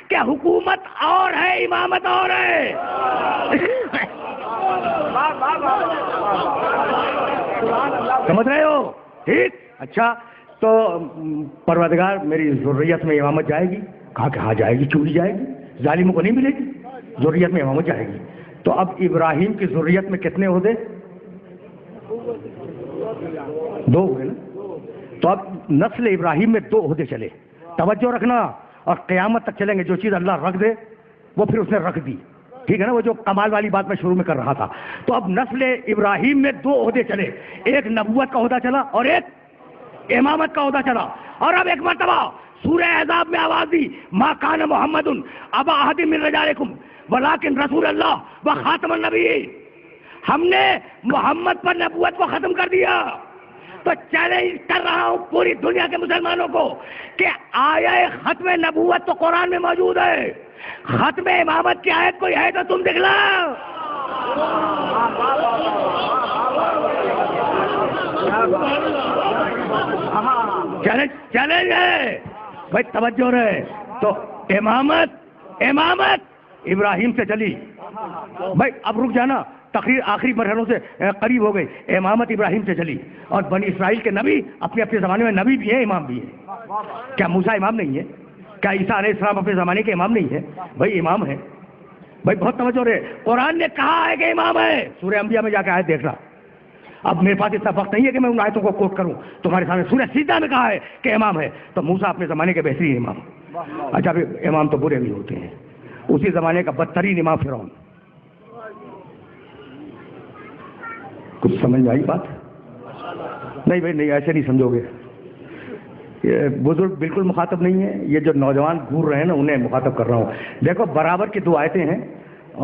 کہ حکومت اور ہے امامت اور ہے. سمجھ رہے ہو؟ ٹھیک. اچھا تو پروردگار میری ذریت میں امامت جائے گی؟ کہا کہ ہاں جائے گی. کیوں نہیں جائے گی؟ ظالموں کو نہیں ملے گی؟ ذریت میں امامت جائے گی. تو اب ابراہیم کی ذریت میں کتنے عہدے؟ 2 ہوئے نا. تو اب نسل ابراہیم میں 2 عہدے چلے. توجہ رکھنا. اور قیامت تک چلیں گے. جو چیز اللہ رکھ دے وہ پھر اس نے رکھ دی. ٹھیک ہے نا؟ وہ جو کمال والی بات میں شروع میں کر رہا تھا. تو اب نسل ابراہیم میں 2 عہدے چلے. ایک نبوت کا عہدہ چلا اور ایک امامت کا عہدہ چلا. اور اب ایک مرتبہ سورہ احزاب میں آواز دی ما کان محمد ابا احد من رجالکم ولکن رسول اللہ و خاتم النبیین. ہم نے محمد پر نبوت کو ختم کر دیا. تو چیلنج کر رہا ہوں پوری دنیا کے مسلمانوں کو کہ آیہ ختم نبوت تو قرآن میں موجود ہے. ختم امامت کی آیت کوئی ہے تو تم دکھلاؤ. چیلنج ہے بھائی. توجہ رہے. تو امامت ابراہیم سے چلی. بھائی اب رک جانا. تقریر آخری مرحلوں سے قریب ہو گئی. امامت ابراہیم سے چلی. اور بنی اسرائیل کے نبی اپنے اپنے زمانے میں نبی بھی ہیں امام بھی ہیں. کیا موسیٰ امام نہیں ہے؟ کیا عیسیٰ علیہ السلام اپنے زمانے کے امام نہیں ہے؟ بھائی امام ہے. بھائی بہت توجہ رہے. قرآن نے کہا ہے کہ امام ہے. سورہ انبیاء میں جا کے آیت دیکھنا. اب میرے پاس اتنا وقت نہیں ہے کہ میں ان آیتوں کو کوٹ کروں. تمہارے سامنے سورہ سجدہ میں کہا ہے کہ امام ہے. تو موسیٰ اپنے زمانے کے بہترین امام. اچھا امام تو برے بھی ہوتے ہیں. اسی زمانے کا بدترین امام فرعون. کچھ سمجھ میں آئی بات؟ نہیں بھائی نہیں ایسے نہیں سمجھو گے. یہ بزرگ بالکل مخاطب نہیں ہے. یہ جو نوجوان گھور رہے ہیں نا انہیں مخاطب کر رہا ہوں. دیکھو برابر کی 2 آیتیں ہیں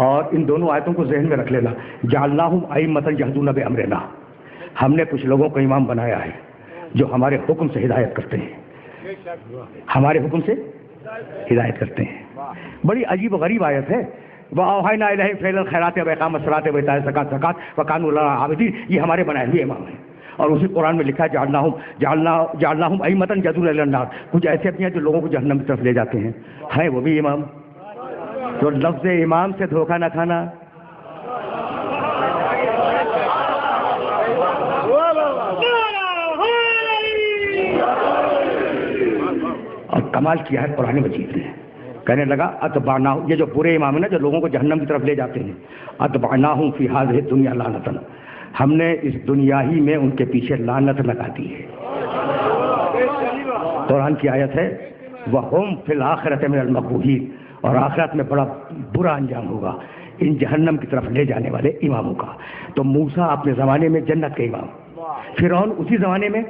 اور ان دونوں آیتوں کو ذہن میں رکھ لینا. جعلناہم ائمۃ یہدون بامرنا. ہم نے کچھ لوگوں کو امام بنایا ہے جو ہمارے حکم سے ہدایت کرتے ہیں. ہمارے حکم سے ہدایت کرتے ہیں. بڑی عجیب و غریب آیت ہے. وَأَوْحَيْنَا إِلَيْهِمْ فِعْلَ الْخَيْرَاتِ وَإِقَامَ الصَّلَاةِ وَإِيتَاءِ الزَّكَاةِ وَكَانُوا لَنَا عَابِدِينَ. یہ ہمارے بنائے ہوئے امام ہیں. اور اسی قرآن میں لکھا ہے جعلناہم ائمۃ یہدون الی النار. کچھ ایسے بھی ہیں جو لوگوں کو جہنم کی طرف لے جاتے ہیں. ہے وہ بھی امام. تو لفظ امام سے دھوکہ نہ کھانا. اور کمال کیا ہے قرآن مجید نے. کہنے لگا اتبعناہ. یہ جو برے امام ہیں نا جو لوگوں کو جہنم کی طرف لے جاتے ہیں. اتبعناہم فی ہذہ الدنیا لعنۃ. ہم نے اس دنیا ہی میں ان کے پیچھے لعنت لگا دی ہے. قرآن کی آیت ہے وَهُمْ فِي الْآخِرَةِ مِنَ الْمَقْبُوحِينَ. اور آخرت میں بڑا برا انجام ہوگا ان جہنم کی طرف لے جانے والے اماموں کا. تو موسیٰ اپنے زمانے میں جنت کے امام. فرعون اسی زمانے میں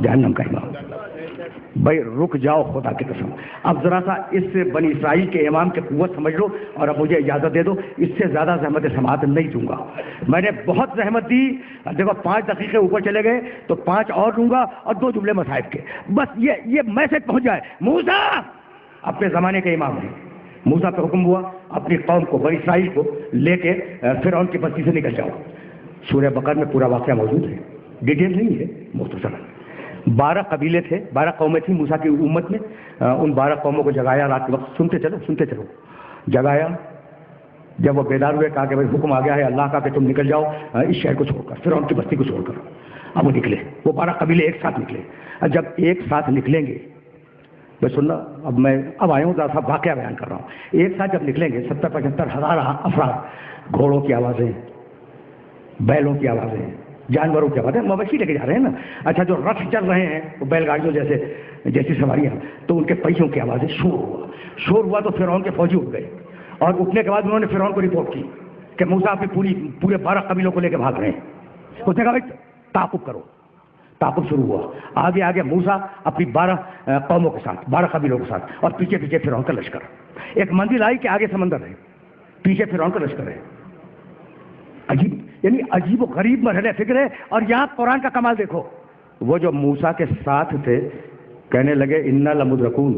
جہنم کا امام. بھائی رک جاؤ خدا کی قسم. اب ذرا سا اس سے بنی اسرائیل کے امام کی قوت سمجھ لو اور اب مجھے اجازت دے دو. اس سے زیادہ زحمت سماعت نہیں دوں گا. میں نے بہت زحمت دی. دیکھو 5 دقیقے اوپر چلے گئے تو 5 اور لوں گا اور 2 جملے مصائب کے. بس یہ میسج پہنچ جائے. موسیٰ اپنے زمانے کے امام ہیں. موسیٰ پہ حکم ہوا اپنی قوم کو بنی اسرائیل کو لے کے فرعون کی بستی سے نکل جاؤ. سورہ بقرہ میں پورا واقعہ موجود ہے. ڈیٹیل نہیں ہے مختصر. 12 قبیلے تھے. 12 قومیں تھیں موسیٰ کی امت میں. ان 12 قوموں کو جگایا رات کے وقت. سنتے چلو جگایا. جب وہ بیدار ہوئے کہا کہ بھائی حکم آ گیا ہے اللہ کا کہ تم نکل جاؤ اس شہر کو چھوڑ کر. فرعون کی بستی کو چھوڑ کر. اب وہ نکلے. وہ 12 قبیلے ایک ساتھ نکلے. جب ایک ساتھ نکلیں گے میں سننا. اب میں آیا ہوں ذرا سا واقعہ بیان کر رہا ہوں. ایک ساتھ جب نکلیں گے 70-75 ہزار افراد. گھوڑوں کی آوازیں, بیلوں کی آوازیں, جانوروں کی آوازیں. مویشی لے کے جا رہے ہیں نا. اچھا جو رتھ چل رہے ہیں وہ بیل گاڑیوں جیسی سواریاں تو ان کے پہیوں کی آوازیں. شور ہوا تو فرعون کے فوجی اٹھ گئے. اور اٹھنے کے بعد انہوں نے فرعون کو رپورٹ کی کہ موسیٰ اپنی پورے 12 قبیلوں کو لے کے بھاگ رہے ہیں. اس نے کہا بھائی تعاقب کرو. تعاقب شروع ہوا. آگے موسیٰ اپنی 12 قوموں کے ساتھ 12 قبیلوں کے ساتھ اور پیچھے فرعون کا لشکر. ایک منزل آئی کہ آگے سمندر ہے, پیچھے فرعون کا لشکر ہے. عجیب و غریب مرحلہ فکر ہے. اور یہاں قرآن کا کمال دیکھو. وہ جو موسیٰ کے ساتھ تھے کہنے لگے انا لمدرکون.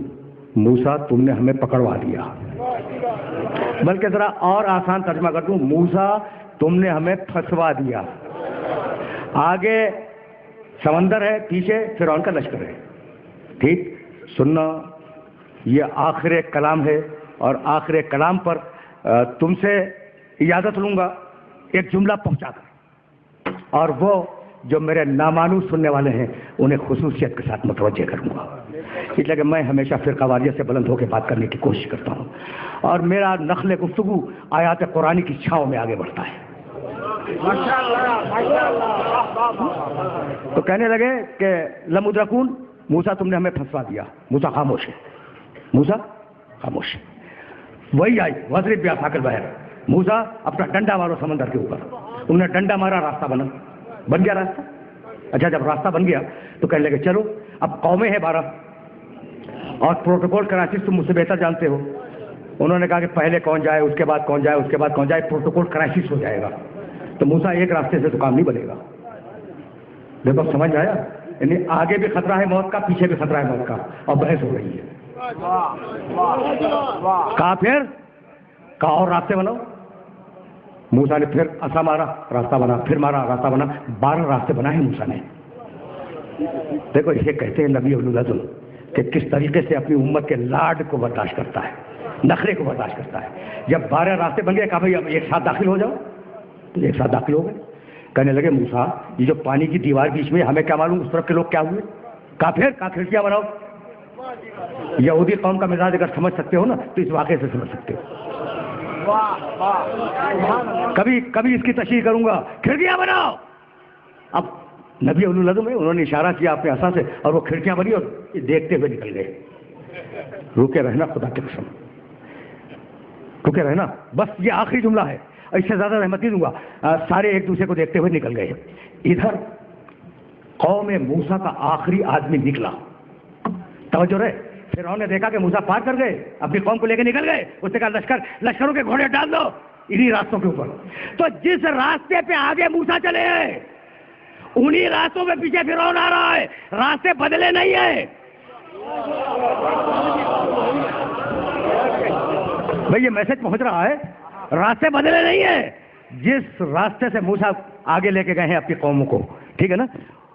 موسیٰ تم نے ہمیں پکڑوا دیا. بلکہ ذرا اور آسان ترجمہ کر دوں, موسیٰ تم نے ہمیں پھنسوا دیا. آگے سمندر ہے, پیچھے فرعون کا لشکر ہے. ٹھیک سننا. یہ آخر کلام ہے اور آخر کلام پر تم سے اجازت لوں گا ایک جملہ پہنچا کر، اور وہ جو میرے نامانوس سننے والے ہیں انہیں خصوصیت کے ساتھ متوجہ کروں گا، اس لیے کہ میں ہمیشہ فرقہ واریت سے بلند ہو کے بات کرنے کی کوشش کرتا ہوں اور میرا نقل گفتگو آیات قرآنی کی چھاؤں میں آگے بڑھتا ہے۔ تو کہنے لگے کہ لمدرکون، موسیٰ تم نے ہمیں پھنسوا دیا۔ موسیٰ خاموش ہے، موسیٰ خاموش ہے۔ وہی آئی وضرب بعصاک البحر، موسیٰ اپنا ڈنڈا مارو سمندر کے اوپر۔ انہوں نے ڈنڈا مارا، راستہ بن گیا راستہ۔ اچھا جب راستہ بن گیا تو کہنے لگے چلو اب قومیں ہیں 12 اور پروٹوکول کرائسس تم مجھ سے بہتر جانتے ہو۔ انہوں نے کہا کہ پہلے کون جائے، اس کے بعد کون جائے، اس کے بعد کون جائے، پروٹوکول کرائسس ہو جائے گا۔ تو موسیٰ ایک راستے سے تو کام نہیں بنے گا۔ دیکھو سمجھ آیا، یعنی آگے بھی خطرہ ہے موت کا، پیچھے بھی خطرہ ہے موت کا، اور بحث ہو رہی ہے۔ کہا پھر کہا اور راستے بناؤ۔ موسیٰ نے پھر عصا مارا، راستہ بنا، پھر مارا، راستہ بنا، 12 راستے بنائے موسیٰ نے۔ دیکھو اسے کہتے ہیں نبی العظم کہ کس طریقے سے اپنی امت کے لاڈ کو برداشت کرتا ہے، نخرے کو برداشت کرتا ہے۔ جب 12 راستے بن گئے کہا بھائی اب ایک ساتھ داخل ہو جاؤ، تو ایک ساتھ داخل ہو گئے۔ کہنے لگے موسیٰ یہ جو پانی کی دیوار بیچ میں، ہمیں کیا معلوم اس طرف کے لوگ کیا ہوئے؟ کہا پھر کہا کھڑکیاں بناؤ۔ یہودی قوم کا مزاج اگر سمجھ سکتے ہو نا تو اس واقعے سے سمجھ سکتے ہو۔ کبھی اس کی تشریح کروں گا، کھڑکیاں بناؤ۔ اب نبی العظم ہے، انہوں نے اشارہ کیا اپنے عصا سے اور وہ کھڑکیاں بنی اور دیکھتے ہوئے نکل گئے۔ روکے رہنا خدا کی قسم، روکے رہنا، بس یہ آخری جملہ ہے، اس سے زیادہ رحمت نہیں دوں گا۔ سارے ایک دوسرے کو دیکھتے ہوئے نکل گئے۔ ادھر قوم موسیٰ کا آخری آدمی نکلا، توجہ رہے۔ فرعون نے دیکھا کہ موسیٰ پار کر گئے، اپنی قوم کو لے کے نکل گئے، اس نے کہا لشکروں کے گھوڑے ڈال دو انہی راستوں کے اوپر۔ تو جس راستے پہ آگے موسیٰ چلے ہیں انہی راستوں پہ پیچھے فرعون آ رہا ہے، راستے بدلے نہیں ہیں۔ بھئی یہ میسج پہنچ رہا ہے، راستے بدلے نہیں ہیں۔ جس راستے سے موسیٰ آگے لے کے گئے ہیں اپنی قوموں کو، ٹھیک ہے نا،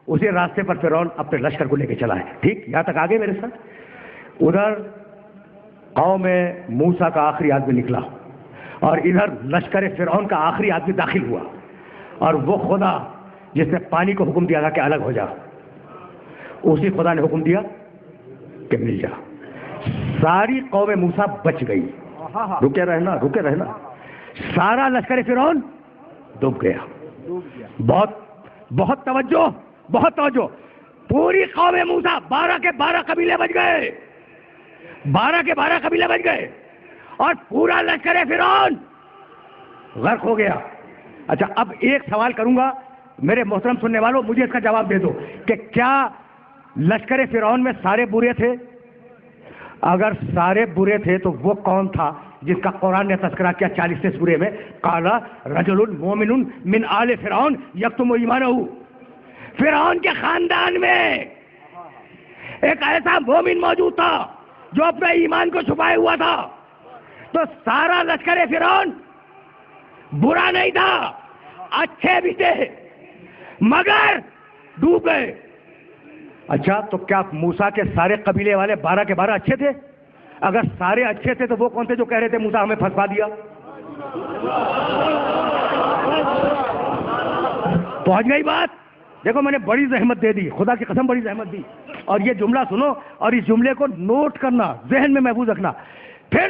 اسی راستے پر فرعون اپنے لشکر کو لے کے چلا ہے۔ ٹھیک، یہاں تک آگے میرے ساتھ۔ ادھر قوم موسیٰ کا آخری آدمی نکلا اور ادھر لشکر فرعون کا آخری آدمی داخل ہوا، اور وہ خدا جس نے پانی کو حکم دیا تھا کہ الگ ہو جا، اسی خدا نے حکم دیا کہ مل جا۔ ساری قوم موسیٰ بچ گئی۔ رکے رہنا، رکے رہنا۔ سارا لشکر فرعون ڈوب گیا۔ بہت توجہ، بہت توجہ۔ پوری قوم موسیٰ 12 کے 12 قبیلے بچ گئے، 12 کے 12 قبیلے بچ گئے، اور پورا لشکر فرعون غرق ہو گیا۔ اچھا اب ایک سوال کروں گا میرے محترم سننے والوں، مجھے اس کا جواب دے دو کہ کیا لشکر فرعون میں سارے برے تھے؟ اگر سارے برے تھے تو وہ کون تھا جس کا قرآن نے تذکرہ کیا 40 سورے میں؟ قال رجل مومن من آل فرعون یکتم ایمانہ۔ فرعون کے خاندان میں ایک ایسا مومن موجود تھا جو اپنے ایمان کو چھپائے ہوا تھا۔ تو سارا لشکر فرعون برا نہیں تھا، اچھے بھی تھے، مگر ڈوب گئے۔ اچھا تو کیا موسیٰ کے سارے قبیلے والے 12 کے 12 اچھے تھے؟ اگر سارے اچھے تھے تو وہ کون تھے جو کہہ رہے تھے موسیٰ ہمیں پھنسوا دیا؟ پہنچ گئی بات؟ دیکھو میں نے بڑی زحمت دے دی، خدا کی قسم بڑی زحمت دی، اور یہ جملہ سنو اور اس جملے کو نوٹ کرنا، ذہن میں محفوظ رکھنا۔ پھر